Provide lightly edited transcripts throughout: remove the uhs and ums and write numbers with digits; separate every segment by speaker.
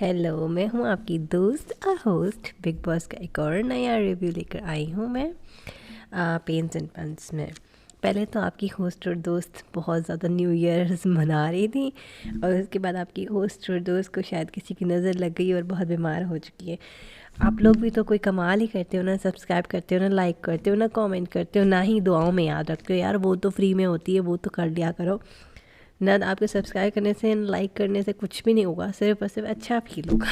Speaker 1: Hello, मैं हूँ आपकी दोस्त और होस्ट बिग बॉस का एक और नया रिव्यू लेकर आई हूँ मैं पेन्स एंड पन्स में। पहले तो आपकी होस्ट और दोस्त बहुत ज़्यादा न्यू ईयर्स मना रही थी और उसके बाद आपकी होस्ट और दोस्त को शायद किसी की नज़र लग गई और बहुत बीमार हो चुकी है। आप लोग भी तो कोई कमाल ही करते हो ना, सब्सक्राइब करते हो ना, लाइक करते हो ना, कमेंट करते हो ना, ही दुआओं में याद रखते हो। यार वो तो फ्री में होती है, वो तो कर लिया करो ना। आपके सब्सक्राइब करने से, लाइक करने से कुछ भी नहीं होगा, सिर्फ और सिर्फ अच्छा फील होगा।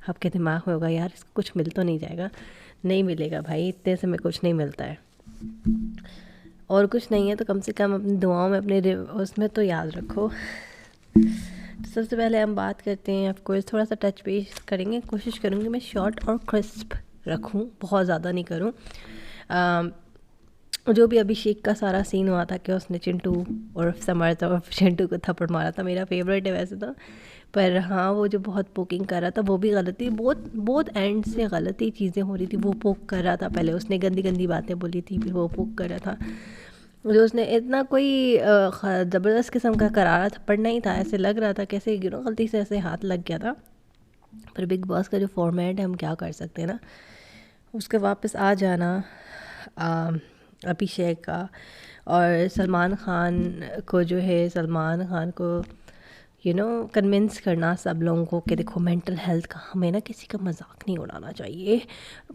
Speaker 1: आपके दिमाग में होगा यार इसको कुछ मिल तो नहीं जाएगा। नहीं मिलेगा भाई, इतने से में कुछ नहीं मिलता है। और कुछ नहीं है तो कम से कम अपनी दुआओं में, अपने उसमें तो याद रखो। तो सबसे पहले हम बात करते हैं, ऑफ कोर्स थोड़ा सा टच बेस करेंगे। कोशिश करूँगी मैं शॉर्ट और क्रिस्प रखूँ, बहुत ज़्यादा नहीं करूँ। जो भी अभिषेक का सारा सीन हुआ था कि उसने चिंटू और समर्थ और चिंटू को थप्पड़ मारा था, मेरा फेवरेट है वैसे तो। पर हाँ, वो जो बहुत पोकिंग कर रहा था वो भी गलत थी, बहुत बहुत एंड से गलत ही चीज़ें हो रही थी। वो पोक कर रहा था, पहले उसने गंदी गंदी बातें बोली थी, फिर वो पोक कर रहा था। जो उसने इतना कोई ज़बरदस्त किस्म का करारा थप्पड़ नहीं था, ऐसे लग रहा था कैसे गलती से ऐसे हाथ लग गया था। पर बिग बॉस का जो फॉर्मेट है, हम क्या कर सकते हैं ना, उसके वापस आ जाना अभिषेक का। और सलमान खान को जो है, सलमान खान को कन्विंस करना सब लोगों को कि देखो मेंटल हेल्थ का, हमें ना किसी का मजाक नहीं उड़ाना चाहिए,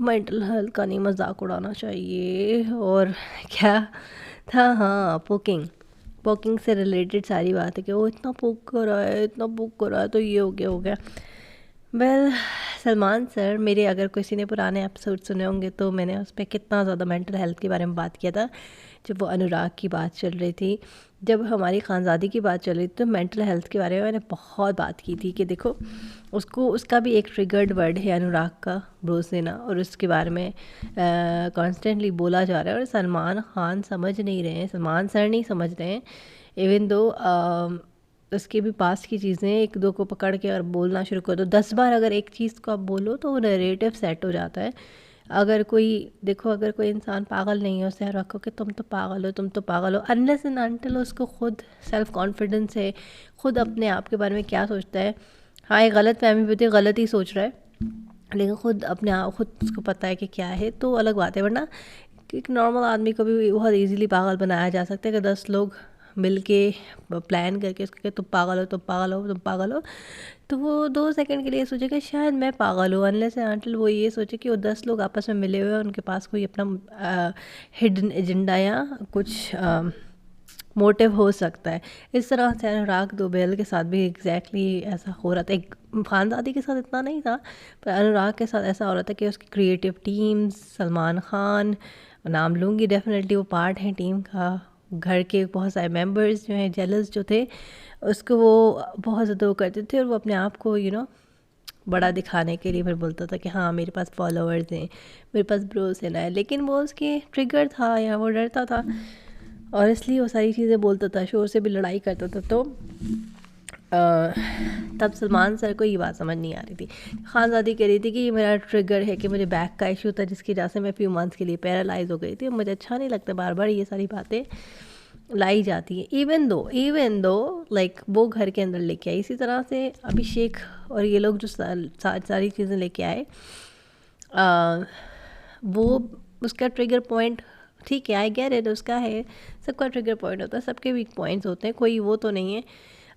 Speaker 1: मेंटल हेल्थ का नहीं मजाक उड़ाना चाहिए। और क्या था, हाँ, पोकिंग पोकिंग से रिलेटेड सारी बात है कि वो इतना पोक कर रहा है, इतना पोक कर रहा है, तो ये हो गया। वेल सलमान सर, मेरे अगर किसी ने पुराने एपिसोड सुने होंगे तो मैंने उस पर कितना ज़्यादा मेंटल हेल्थ के बारे में बात किया था। जब वो अनुराग की बात चल रही थी, जब हमारी खानज़ादी की बात चल रही थी, तो मेंटल हेल्थ के बारे में मैंने बहुत बात की थी कि देखो उसको, उसका भी एक ट्रिगर्ड वर्ड है अनुराग का, ब्रोस देना, और उसके बारे में कॉन्स्टेंटली बोला जा रहा है। और सलमान खान समझ नहीं रहे हैं, सलमान सर नहीं समझ रहे हैं। इवन दो उसके भी पास की चीज़ें एक दो को पकड़ के और बोलना शुरू कर दो, 10 बार अगर एक चीज़ को आप बोलो तो वो नरेटिव सेट हो जाता है। अगर कोई, देखो अगर कोई इंसान पागल नहीं है, उसे रखो कि तुम तो पागल हो, तुम तो पागल हो, अनलेस एंड अनटिल उसको खुद सेल्फ कॉन्फिडेंस है, खुद अपने आप के बारे में क्या सोचता है। हाँ, एक गलत फहमी भी होती है, गलत ही सोच रहा है, लेकिन खुद अपने आप, खुद उसको पता है कि क्या है, तो अलग बात है। वरना एक नॉर्मल आदमी को भी बहुत इजीली पागल बनाया जा सकता है कि 10 लोग मिल के प्लान करके उसको, तुम पागल हो, तुम पागल हो, तुम पागल हो, तो वो 2 सेकंड के लिए सोचेगा शायद मैं पागल हूँ, अनलेस एंड अनटिल वो ये सोचे कि वो 10 लोग आपस में मिले हुए हैं, उनके पास कोई अपना हिडन एजेंडा या कुछ मोटिव हो सकता है। इस तरह से अनुराग दुबेल के साथ भी एग्जैक्टली ऐसा हो रहा था। एक खानदादी के साथ इतना नहीं था, पर अनुराग के साथ ऐसा हो रहा था कि उसकी क्रिएटिव टीम्स, सलमान खान नाम लूँगी डेफिनेटली, वो पार्ट हैं टीम का, घर के बहुत सारे मेंबर्स जो हैं जेलस जो थे, उसको वो बहुत ज़्यादा वो करते थे, और वो अपने आप को बड़ा दिखाने के लिए फिर बोलता था कि हाँ मेरे पास फॉलोअर्स हैं, मेरे पास ब्रोस है। लेकिन वो उसके ट्रिगर था या वो डरता था, और इसलिए वो सारी चीज़ें बोलता था, शोर से भी लड़ाई करता था। तो तब सलमान सर को ये बात समझ नहीं आ रही थी। खानज़ादी कह रही थी कि ये मेरा ट्रिगर है, कि मुझे बैक का इशू था जिसकी वजह से मैं फ्यू मंथ्स के लिए पैरालाइज हो गई थी। मुझे अच्छा नहीं लगता बार बार ये सारी बातें लाई जाती है, इवन दो लाइक वो घर के अंदर लेके आई। इसी तरह से अभिषेक और ये लोग जो सारी चीज़ें लेके आए, वो उसका ट्रिगर पॉइंट, ठीक है, आई गेट इट, उसका है, सबका ट्रिगर पॉइंट होता है, सबके वीक पॉइंट्स होते हैं, कोई वो तो नहीं है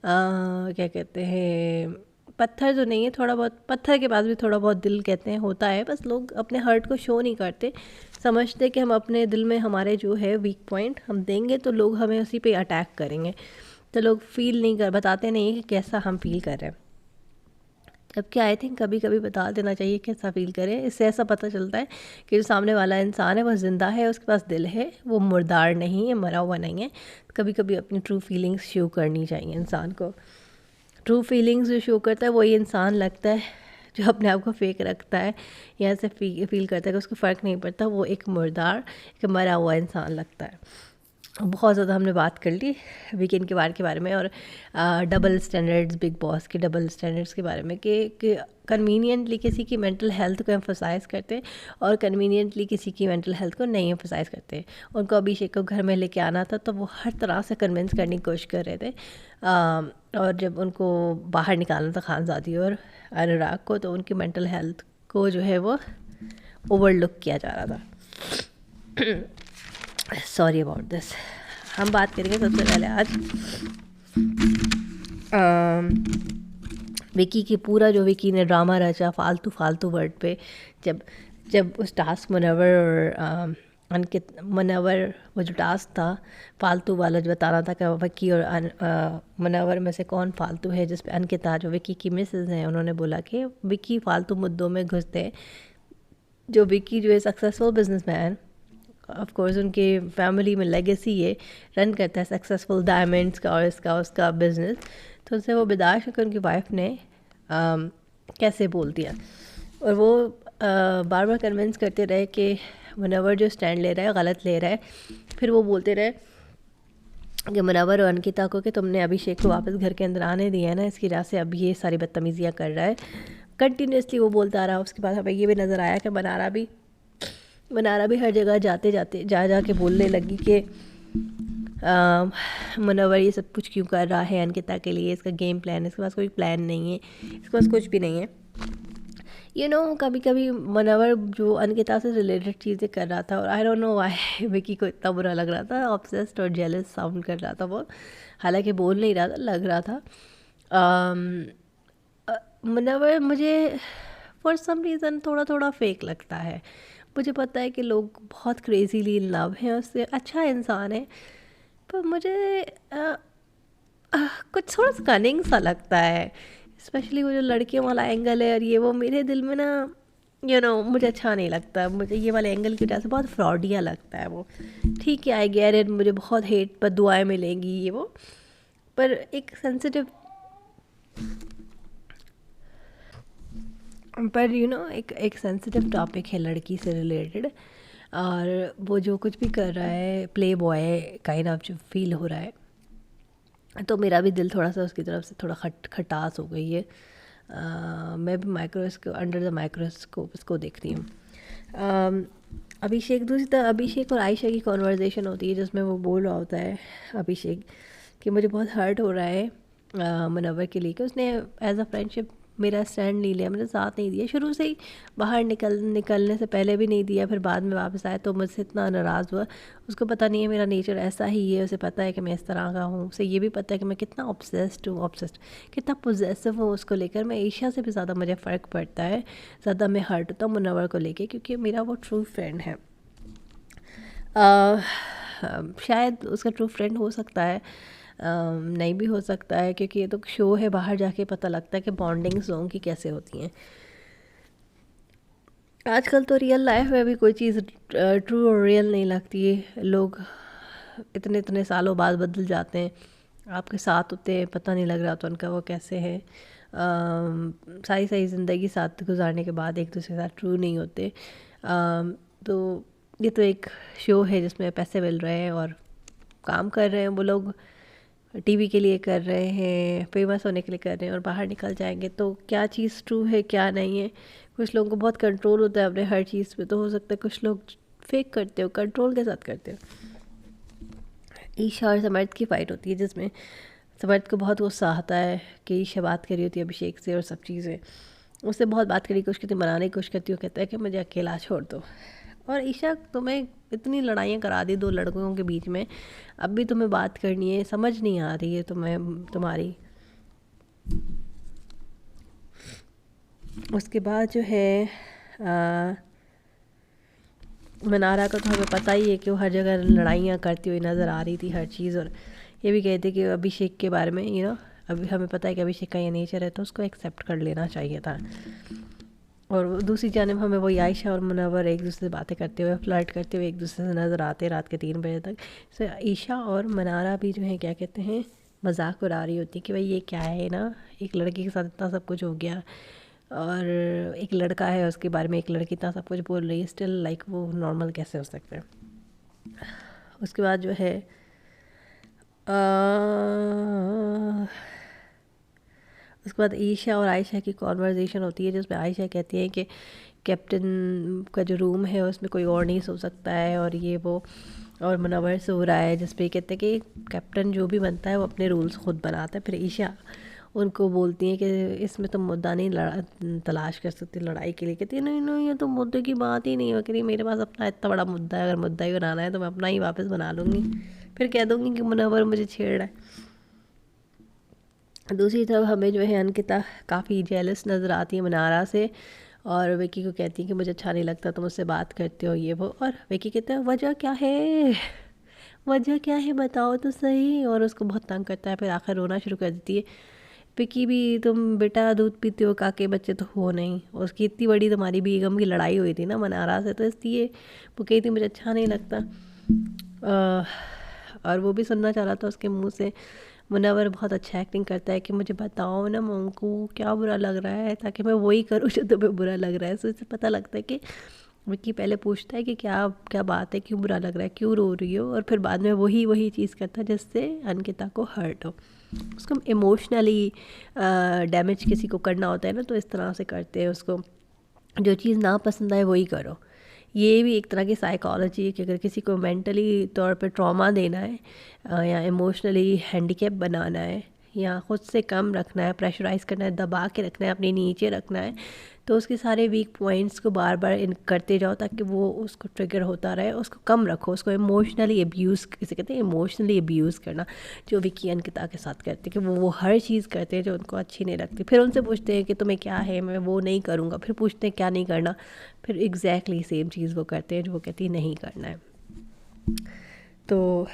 Speaker 1: क्या कहते हैं, पत्थर जो नहीं है, थोड़ा बहुत पत्थर के पास भी थोड़ा बहुत दिल कहते हैं होता है, बस लोग अपने हर्ट को शो नहीं करते, समझते कि हम अपने दिल में हमारे जो है वीक पॉइंट हम देंगे तो लोग हमें उसी पे अटैक करेंगे, तो लोग फील नहीं कर, बताते नहीं कि कैसा हम फील कर रहे हैं। जबकि आई थिंक कभी कभी बता देना चाहिए कैसा फील करें, इससे ऐसा पता चलता है कि जो सामने वाला इंसान है वो ज़िंदा है, उसके पास दिल है, वो मुर्दार नहीं है, मरा हुआ नहीं है। कभी कभी अपनी ट्रू फीलिंग्स शो करनी चाहिए इंसान को। ट्रू फीलिंग्स जो शो करता है वही इंसान लगता है जो अपने आप को फेक रखता है या ऐसे फील करता है कि उसको फ़र्क नहीं पड़ता, वो एक मुर्दार, एक मरा हुआ इंसान लगता है। बहुत ज़्यादा हमने बात कर ली वीकेंड के बारे में, और डबल स्टैंडर्ड्स, बिग बॉस के डबल स्टैंडर्ड्स के बारे में कि कन्वीनियंटली किसी की मेंटल हेल्थ को एम्फोसाइज़ करते हैं और कन्वीनियंटली किसी की मेंटल हेल्थ को नहीं एम्फोसाइज़ करते। उनको अभिषेक को घर में लेके आना था तो वो हर तरह से कन्विंस करने की कोशिश कर रहे थे, और जब उनको बाहर निकालना था खानज़ादी और अनुराग को, तो उनकी मेंटल हेल्थ को जो है वो ओवरलुक किया जा रहा था। Sorry about this. हम बात करेंगे सबसे पहले आज विकी की पूरा जो विकी ने ड्रामा रचा फालतू फालतू वर्ड पे, जब जब उस टास्क मनवर और अंकित, मनवर वो जो टास्क था फालतू वाला जो बताना था कि विकी और मनवर में से कौन फालतू है, जिस पे अंकिता जो विकी की मिसेज हैं उन्होंने बोला कि विकी फालतू मुद्दों में घुसते हैं। जो विकी जो है सक्सेसफुल बिजनेसमैन, ऑफ कोर्स उनके फैमिली में लेगेसी ये रन करता है सक्सेसफुल डायमंड्स का और इसका उसका बिजनेस, तो उनसे वो बर्दाश्त करके उनकी वाइफ ने कैसे बोल दिया। और वो बार बार कन्विंस करते रहे कि मुनव्वर जो स्टैंड ले रहा है गलत ले रहा है। फिर वो बोलते रहे कि मुनव्वर और अंकिता को कि तुमने अभिषेक को वापस घर के अंदर आने दिया है ना, इसकी वजह से अब ये सारी बदतमीजियाँ कर रहा है। कंटिन्यूसली वो बोलता रहा। उसके बाद हमें ये भी नज़र आया कि मनारा भी हर जगह जाते जाते जा के बोलने लगी कि मुनव्वर ये सब कुछ क्यों कर रहा है अंकिता के लिए, इसका गेम प्लान, इसके पास कोई प्लान नहीं है, इसके पास कुछ भी नहीं है। कभी कभी मुनव्वर जो अंकिता से रिलेटेड चीज़ें कर रहा था, और I don't know why Vicky को इतना बुरा लग रहा था, ऑब्सेस्ड और जेलस साउंड कर रहा था वो, हालांकि बोल नहीं रहा था, लग रहा था। मुनव्वर मुझे फॉर सम रीज़न थोड़ा थोड़ा फेक लगता है। मुझे पता है कि लोग बहुत क्रेजीली इन लव हैं उससे, अच्छा इंसान है, पर मुझे कुछ थोड़ा सा कनिंग सा लगता है, स्पेशली वो जो लड़कियों वाला एंगल है, और ये वो मेरे दिल में ना मुझे अच्छा नहीं लगता। मुझे ये वाले एंगल की वजह से बहुत फ्रॉडिया लगता है वो। ठीक है, आई गेट इट, मुझे बहुत हेट पर दुआएं मिलेंगी ये वो, पर एक सेंसिटिव एक सेंसिटिव टॉपिक है लड़की से रिलेटेड, और वो जो कुछ भी कर रहा है प्ले बॉय काइंड ऑफ जो फील हो रहा है, तो मेरा भी दिल थोड़ा सा उसकी तरफ से थोड़ा खटास हो गई है। मैं भी अंडर द माइक्रोस्कोप इसको देखती हूँ। दूसरी तरह अभिषेक और आयशा की कॉन्वर्जेसन होती है, जिसमें वो बोल रहा होता है अभिषेक कि मुझे बहुत हर्ट हो रहा है मुनव्वर के लिए कि उसने एज अ फ्रेंडशिप मेरा स्टैंड नहीं लिया, मेरा साथ नहीं दिया शुरू से ही, बाहर निकलने से पहले भी नहीं दिया, फिर बाद में वापस आया तो मुझसे इतना नाराज़ हुआ। उसको पता नहीं है मेरा नेचर ऐसा ही है, उसे पता है कि मैं इस तरह का हूँ, उसे ये भी पता है कि मैं कितना ऑब्सेस्ड कितना पोजेसिव हूँ उसको लेकर। मैं ईशा से भी ज़्यादा मुझे फ़र्क पड़ता है, ज़्यादा मैं हर्ट होता हूँ मुनव्वर को लेके, क्योंकि मेरा वो ट्रू फ्रेंड है। शायद उसका ट्रू फ्रेंड हो सकता है, नहीं भी हो सकता है, क्योंकि ये तो शो है, बाहर जाके पता लगता है कि बॉन्डिंग्स लोगों की कैसे होती हैं। आजकल तो रियल लाइफ में भी कोई चीज़ ट्रू और रियल नहीं लगती है। लोग इतने इतने सालों बाद बदल जाते हैं, आपके साथ होते हैं, पता नहीं लग रहा तो उनका वो कैसे है। सारी सारी ज़िंदगी साथ गुजारने के बाद एक दूसरे के साथ ट्रू नहीं होते। तो ये तो एक शो है जिसमें पैसे मिल रहे हैं और काम कर रहे हैं वो लोग, टीवी के लिए कर रहे हैं, फेमस होने के लिए कर रहे हैं, और बाहर निकल जाएंगे तो क्या चीज़ ट्रू है क्या नहीं है। कुछ लोगों को बहुत कंट्रोल होता है अपने हर चीज़ पे, तो हो सकता है कुछ लोग फेक करते हो, कंट्रोल के साथ करते हो। ईशा और समर्थ की फ़ाइट होती है, जिसमें समर्थ को बहुत गुस्सा आता है कि ईशा बात करी होती है अभिषेक से और सब चीज़ें, उससे बहुत बात करने की कोशिश करती, मनाने की कोशिश करती हो, कहता है कि मुझे अकेला छोड़ दो। और ईशा तुम्हें इतनी लड़ाइयाँ करा दी दो लड़कों के बीच में, अब भी तुम्हें बात करनी है, समझ नहीं आ रही है तुम्हें तुम्हारी। उसके बाद जो है मनारा का तो हमें पता ही है कि वो हर जगह लड़ाइयाँ करती हुई नज़र आ रही थी हर चीज़, और ये भी कहते कि अभिषेक के बारे में अभी हमें पता है कि अभिषेक का ये नेचर है, तो उसको एक्सेप्ट कर लेना चाहिए था। और दूसरी जानब हमें वही आयशा और मुनव्वर एक दूसरे से बातें करते हुए, फ्लर्ट करते हुए एक दूसरे से नज़र आते रात के 3 बजे तक। सो ईशा और मनारा भी जो है क्या कहते हैं मजाक उड़ा रही होती है कि भाई ये क्या है ना, एक लड़की के साथ इतना सब कुछ हो गया, और एक लड़का है उसके बारे में एक लड़की इतना सब कुछ बोल रही है, स्टिल लाइक वो नॉर्मल कैसे हो सकता है। उसके बाद जो है उसके बाद ईशा और आयशा की कॉन्वर्जेसन होती है जिसमें आयशा कहती है कि कैप्टन का जो रूम है उसमें कोई और नहीं सो सकता है और ये वो, और मुनव्वर सो रहा है, जिस पे कहते हैं कि कैप्टन जो भी बनता है वो अपने रूल्स खुद बनाता है। फिर ईशा उनको बोलती है कि इसमें तुम मुद्दा नहीं तलाश कर सकती लड़ाई के लिए। कहती है नहीं नहीं, ये तो मुद्दे की बात ही नहीं हो रही, मेरे पास अपना इतना बड़ा मुद्दा है, अगर मुद्दा ही बनाना है तो मैं अपना ही वापस बना लूँगी, फिर कह दूँगी कि मुनव्वर मुझे छेड़ रहा है। दूसरी तरफ हमें जो है अंकिता काफ़ी जेलस नज़र आती है मनारा से, और विकी को कहती है कि मुझे अच्छा नहीं लगता तुम मुझसे बात करते हो ये वो, और विकी कहता है वजह क्या है, वजह क्या है बताओ तो सही, और उसको बहुत तंग करता है। फिर आखिर रोना शुरू कर देती है। विकी भी तुम बेटा दूध पीते हो, काके बच्चे तो हो नहीं, उसकी इतनी बड़ी तुम्हारी बेगम की लड़ाई हुई थी ना मनारा से, तो इसलिए वो कहती मुझे अच्छा नहीं लगता। और वो भी सुनना चाह रहा था उसके मुंह से। मुनव्वर बहुत अच्छा एक्टिंग करता है कि मुझे बताओ ना मम को क्या बुरा लग रहा है, ताकि मैं वही करूँ जो तुम्हें बुरा लग रहा है। सो इससे पता लगता है कि विक्की पहले पूछता है कि क्या क्या बात है, क्यों बुरा लग रहा है, क्यों रो रही हो, और फिर बाद में वही वही चीज़ करता है जिससे अंकिता को हर्ट हो। उसको इमोशनली डैमेज किसी को करना होता है ना, तो इस तरह से करते हैं उसको, जो चीज़ ना पसंद आए वही करो। ये भी एक तरह की साइकोलॉजी है कि अगर किसी को मेंटली तौर पे ट्रॉमा देना है या इमोशनली हैंडीकैप बनाना है या ख़ुद से कम रखना है, प्रेशराइज़ करना है, दबा के रखना है, अपने नीचे रखना है, तो उसके सारे वीक पॉइंट्स को बार बार करते जाओ ताकि वो उसको ट्रिगर होता रहे। उसको कम रखो, उसको इमोशनली अब्यूज़, इसे कहते हैं इमोशनली अब्यूज़ करना, जो विकी अंकिता के साथ करते हैं कि वो हर चीज़ करते हैं जो उनको अच्छी नहीं लगती। फिर उनसे पूछते हैं कि तुम्हें क्या है, मैं वो नहीं करूँगा, फिर पूछते हैं क्या नहीं करना, फिर एग्जैक्टली सेम चीज़ वो करते हैं जो वो कहती है नहीं करना है। तो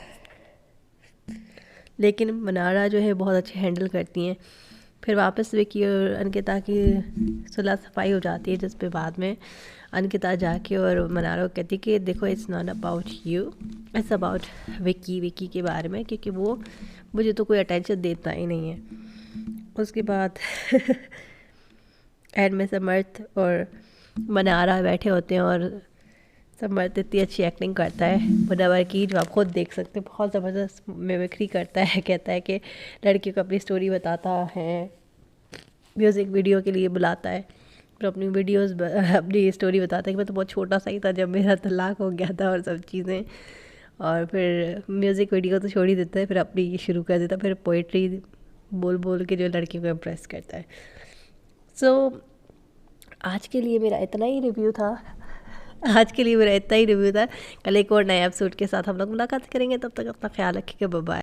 Speaker 1: लेकिन मनारा जो है बहुत अच्छे हैंडल करती हैं। फिर वापस विकी और अंकिता की सुलह सफाई हो जाती है, जिस पे बाद में अंकिता जाके और मनारा को कहती कि देखो it's not about you, it's about Vicky के बारे में, क्योंकि वो मुझे तो कोई अटेंशन देता ही नहीं है। उसके बाद एंड में समर्थ और मनारा बैठे होते हैं और समर्थ इतनी अच्छी एक्टिंग करता है मुनव्वर की, जो आप खुद देख सकते हैं, बहुत ज़बरदस्त मिमिक्री करता है। कहता है कि लड़की को अपनी स्टोरी बताता है, म्यूज़िक वीडियो के लिए बुलाता है, फिर अपनी वीडियोस अपनी स्टोरी बताता है कि मैं तो बहुत छोटा सा ही था जब मेरा तलाक हो गया था और सब चीज़ें, और फिर म्यूज़िक वीडियो तो छोड़ ही देता है, फिर अपनी ये शुरू कर देता है, फिर पोइट्री बोल बोल के जो लड़की को इम्प्रेस करता है। सो आज के लिए मेरा इतना ही रिव्यू था। कल एक और नए एपिसोड के साथ हम लोग मुलाकात करेंगे, तब तक अपना ख्याल रखिएगा, बाय बाय।